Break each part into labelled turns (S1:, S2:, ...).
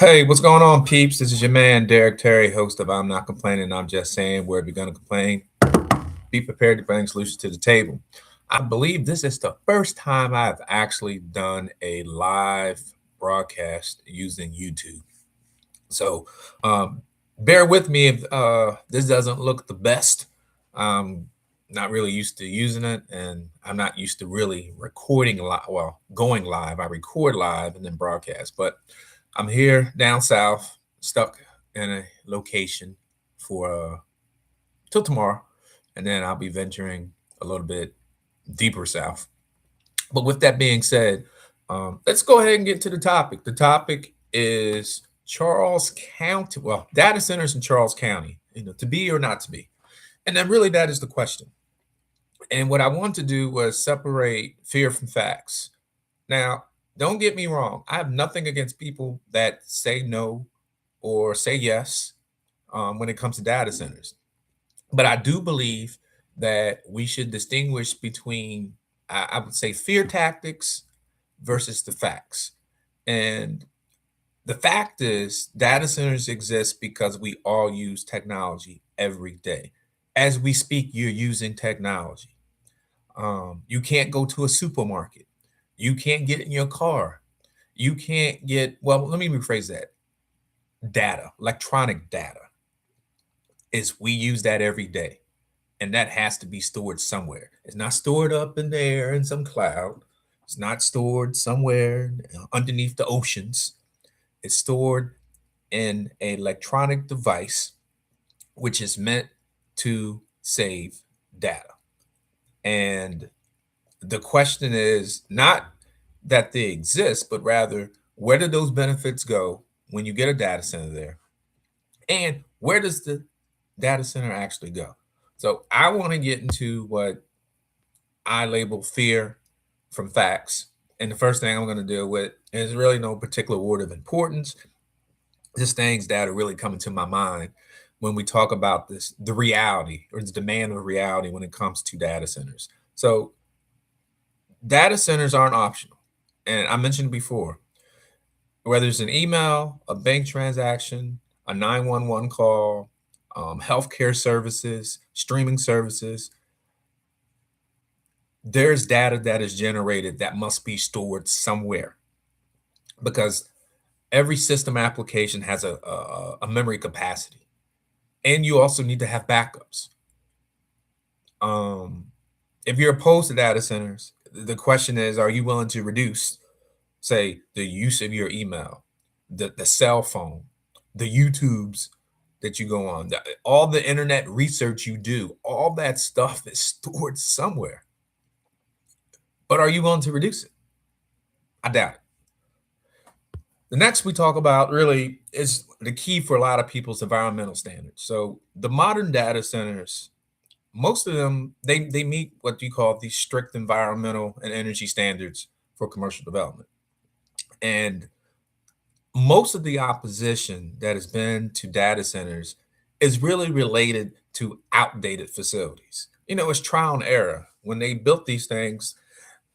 S1: Hey, what's going on, peeps? This is your man, Derek Terry, host of I'm Not Complaining, I'm Just Saying. Where we're going to complain, be prepared to bring solutions to the table. I believe this is the first time I've actually done a live broadcast using YouTube. So um, bear with me if this doesn't look the best. I'm not really used to using it, and I'm not used to really recording live. Well, going live, I record live and then broadcast. But I'm here down south, stuck in a location for till tomorrow, and then I'll be venturing a little bit deeper south. But with that being said, let's go ahead and get to the topic. The topic is Charles County. Well, data centers in Charles County, to be or not to be. And then really that is the question. And what I want to do was separate fear from facts. Now, don't get me wrong. I have nothing against people that say no or say yes when it comes to data centers. But I do believe that we should distinguish between, I would say, fear tactics versus the facts. And the fact is, data centers exist because we all use technology every day. As we speak, you're using technology. You can't go to a supermarket. You can't get in your car. You can't get, well, let me rephrase that. Data, electronic data, is we use that every day. And that has to be stored somewhere. It's not stored up in the air in some cloud. It's not stored somewhere underneath the oceans. It's stored in an electronic device, which is meant to save data. And the question is not that they exist, but rather where do those benefits go when you get a data center there? And where does the data center actually go? So I want to get into what I label fear from facts. And the first thing I'm going to deal with is really no particular order of importance, just things that are really coming to my mind when we talk about this, the reality or the demand of reality when it comes to data centers. So data centers aren't optional. And I mentioned before, whether it's an email, a bank transaction, a 911 call, healthcare services, streaming services, there's data that is generated that must be stored somewhere because every system application has a memory capacity. And you also need to have backups. Um, if you're opposed to data centers, the question is, are you willing to reduce, say, the use of your email, the cell phone, the YouTubes that you go on, all the internet research you do, all that stuff is stored somewhere. But are you willing to reduce it? I doubt it. The next we talk about really is the key for a lot of people's environmental standards. So the modern data centers, most of them, they meet what you call these strict environmental and energy standards for commercial development. And most of the opposition that has been to data centers is really related to outdated facilities. It's trial and error. When they built these things,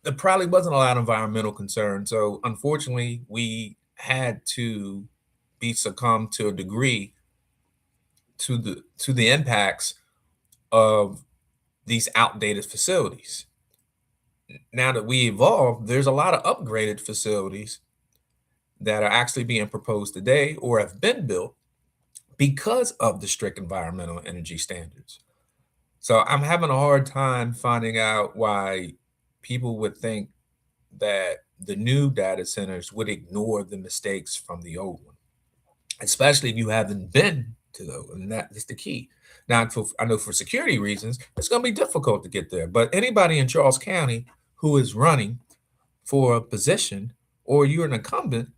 S1: there probably wasn't a lot of environmental concern. So unfortunately, we had to be succumbed to a degree to the impacts of these outdated facilities. Now that we evolved, there's a lot of upgraded facilities that are actually being proposed today or have been built because of the strict environmental energy standards. So I'm having a hard time finding out why people would think that the new data centers would ignore the mistakes from the old one, especially if you haven't been to those. And that is the key. Now, I know for security reasons, it's going to be difficult to get there. But anybody in Charles County who is running for a position or you're an incumbent,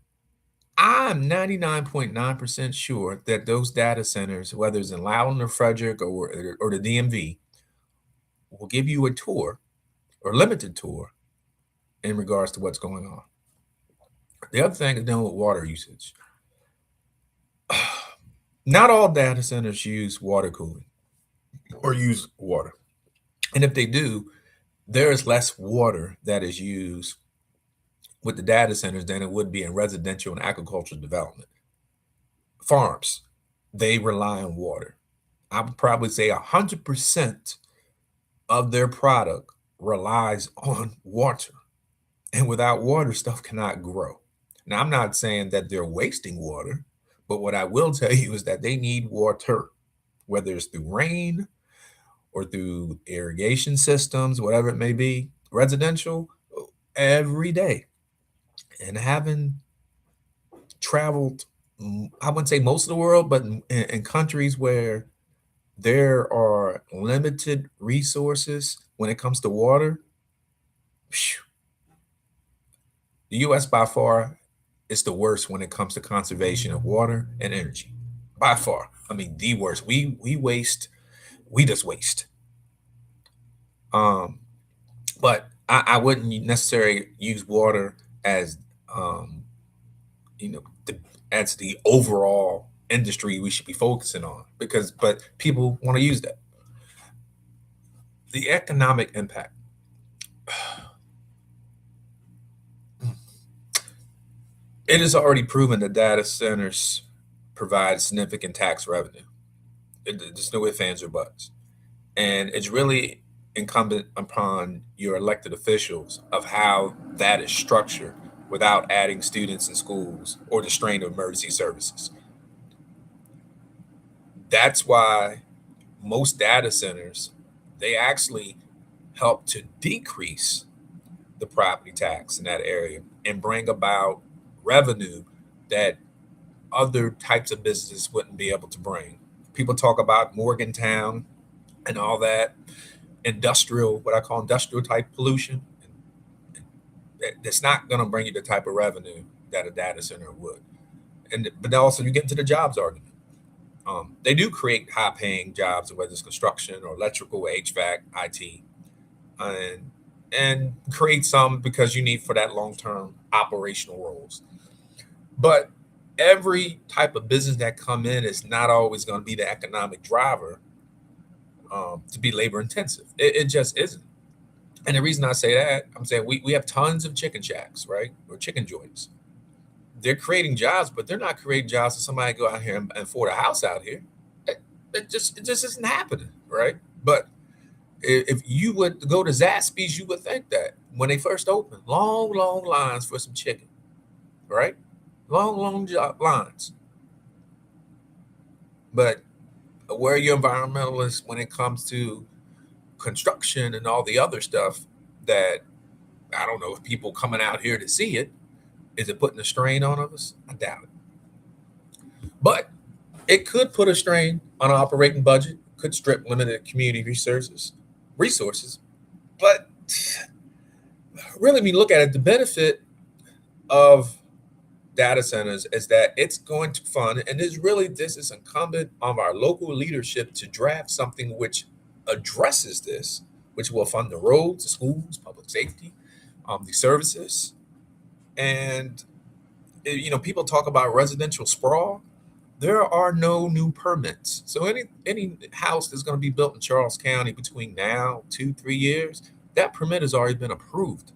S1: I'm 99.9% sure that those data centers, whether it's in Loudon or Frederick or the DMV, will give you a tour or limited tour in regards to what's going on. The other thing is dealing with water usage. Not all data centers use water cooling or use water. And if they do, there is less water that is used with the data centers than it would be in residential and agricultural development. farms, they rely on water. I would probably say 100% of their product relies on water. And without water, stuff cannot grow. Now, I'm not saying that they're wasting water, but what I will tell you is that they need water, whether it's through rain or through irrigation systems, whatever it may be, residential, every day. And having traveled, I wouldn't say most of the world, but in countries where there are limited resources when it comes to water, phew, the US by far is the worst when it comes to conservation of water and energy. By far. I mean, the worst. We waste, we just waste. Um, but I wouldn't necessarily use water as you know, the, as the overall industry we should be focusing on because but people want to use that. The economic impact. It is already proven that data centers provide significant tax revenue. There's no ifs, ands, or buts. And it's really incumbent upon your elected officials of how that is structured without adding students in schools or the strain of emergency services. That's why most data centers, they actually help to decrease the property tax in that area and bring about revenue that other types of businesses wouldn't be able to bring. People talk about Morgantown and all that industrial, what I call industrial type pollution. That's not going to bring you the type of revenue that a data center would. And but also you get into the jobs argument. They do create high paying jobs, whether it's construction or electrical, HVAC, IT, and create some because you need for that long term operational roles. But every type of business that come in is not always going to be the economic driver to be labor intensive. It just isn't. And the reason I say that, I'm saying we have tons of chicken shacks, right? Or chicken joints. They're creating jobs, but they're not creating jobs for somebody to go out here and afford a house out here. It just isn't happening, right? But if you would go to Zaxby's, you would think that when they first opened, long, long lines for some chicken, right? Long, long lines. But where are your environmentalists when it comes to construction and all the other stuff that I don't know if people coming out here to see it, is it putting a strain on us? I doubt it. But it could put a strain on our operating budget, could strip limited community resources. But really, when you look at it, the benefit of data centers is that it's going to fund, and is really this is incumbent on our local leadership to draft something which addresses this, which will fund the roads, the schools, public safety, the services, and people talk about residential sprawl. There are no new permits, so any house that's going to be built in Charles County between now 2-3 years, that permit has already been approved.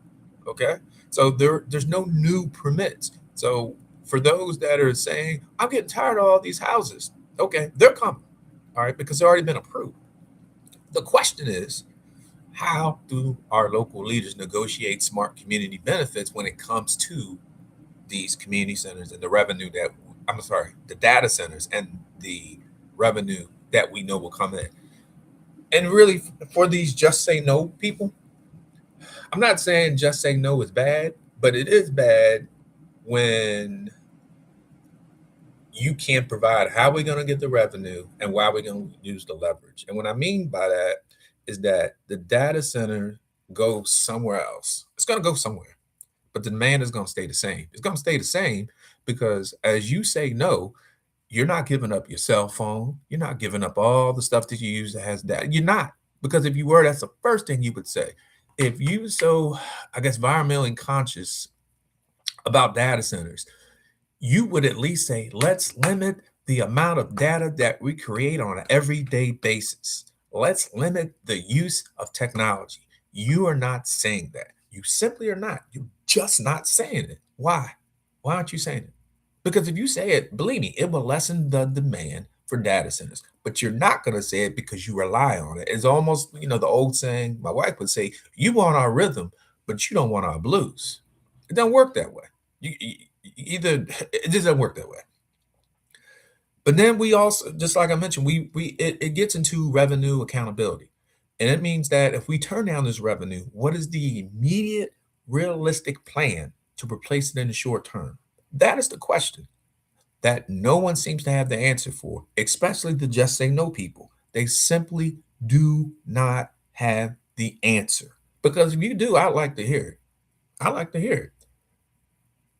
S1: Okay, so there's no new permits. So for those that are saying, I'm getting tired of all these houses, okay, they're coming, all right, because they've already been approved. The question is, how do our local leaders negotiate smart community benefits when it comes to these community centers and the revenue that I'm sorry, the data centers and the revenue that we know will come in? And really, for these just say no people, I'm not saying just say no is bad, but it is bad when you can't provide how we're going to get the revenue and why we're going to use the leverage. And what I mean by that is that the data center goes somewhere else. It's going to go somewhere, but the demand is going to stay the same. It's going to stay the same because as you say no, you're not giving up your cell phone. You're not giving up all the stuff that you use that has that. You're not. Because if you were, that's the first thing you would say. If you so, I guess, environmentally conscious about data centers, you would at least say, let's limit the amount of data that we create on an everyday basis. Let's limit the use of technology. You are not saying that. You simply are not. You're just not saying it. Why? Why aren't you saying it? Because if you say it, believe me, it will lessen the demand for data centers. But you're not going to say it because you rely on it. It's almost, the old saying my wife would say, you want our rhythm, but you don't want our blues. It doesn't work that way. Either it just doesn't work that way. But then we also, just like I mentioned, it gets into revenue accountability. And it means that if we turn down this revenue, what is the immediate realistic plan to replace it in the short term? That is the question that no one seems to have the answer for, especially the just say no people. They simply do not have the answer. Because if you do, I'd like to hear it. I like to hear it.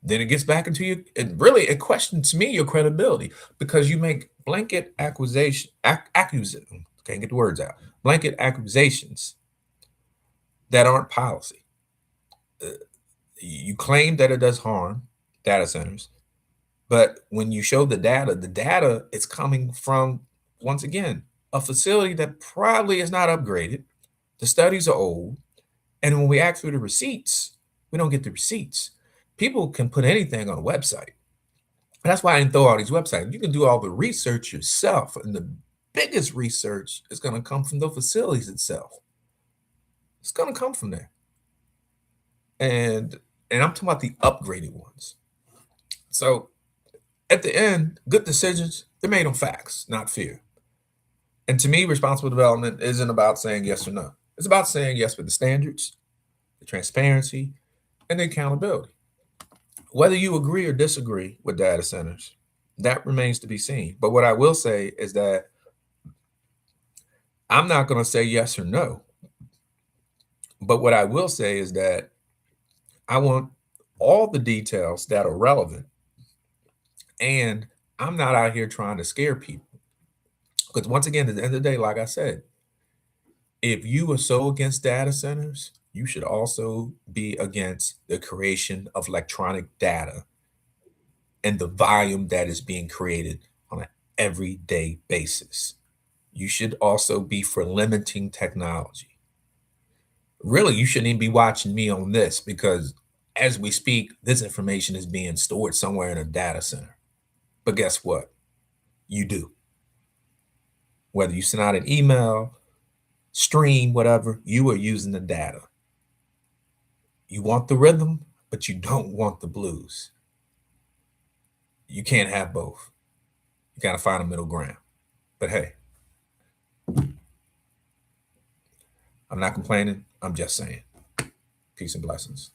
S1: Then it gets back into you. It questions me your credibility because you make blanket accusation. Can't get the words out. Blanket accusations that aren't policy. You claim that it does harm data centers, but when you show the data is coming from, once again, a facility that probably is not upgraded. The studies are old. And when we ask for the receipts, we don't get the receipts. People can put anything on a website. That's why I didn't throw all these websites. You can do all the research yourself. And the biggest research is going to come from the facilities itself. It's going to come from there. And I'm talking about the upgraded ones. So at the end, good decisions, they're made on facts, not fear. And to me, responsible development isn't about saying yes or no. It's about saying yes with the standards, the transparency, and the accountability. Whether you agree or disagree with data centers, that remains to be seen. But what I will say is that I'm not going to say yes or no. But what I will say is that I want all the details that are relevant. And I'm not out here trying to scare people. Because once again, at the end of the day, like I said, if you are so against data centers, you should also be against the creation of electronic data and the volume that is being created on an everyday basis. You should also be for limiting technology. Really, you shouldn't even be watching me on this because as we speak, this information is being stored somewhere in a data center. But guess what? You do. Whether you send out an email, stream, whatever, you are using the data. You want the rhythm, but you don't want the blues. You can't have both. You got to find a middle ground. But hey, I'm not complaining. I'm just saying. Peace and blessings.